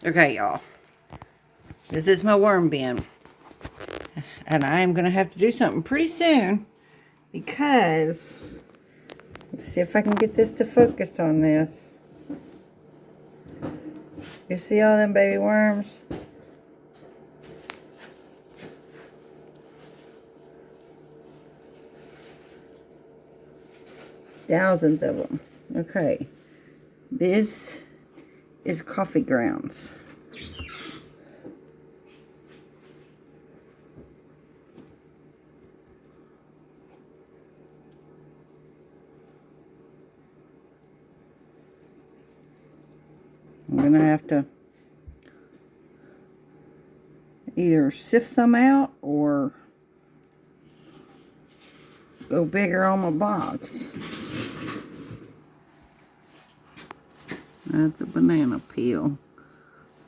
Okay, y'all. This is my worm bin. And I am going to have to do something pretty soon. Because, let's see if I can get this to focus on this. You see all them baby worms? Thousands of them. Okay. This is coffee grounds. I'm going to have to either sift some out or go bigger on my box. That's a banana peel.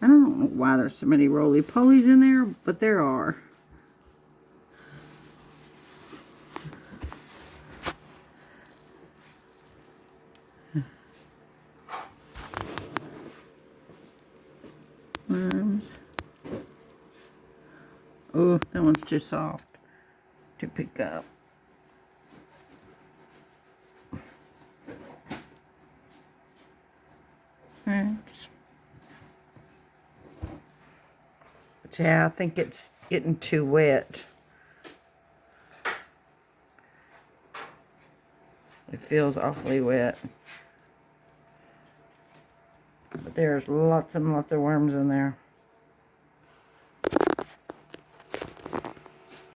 I don't know why there's so many roly-polies in there, but there are. Worms. Oh, that one's too soft to pick up. Oops. But yeah, I think it's getting too wet. It feels awfully wet. But there's lots and lots of worms in there.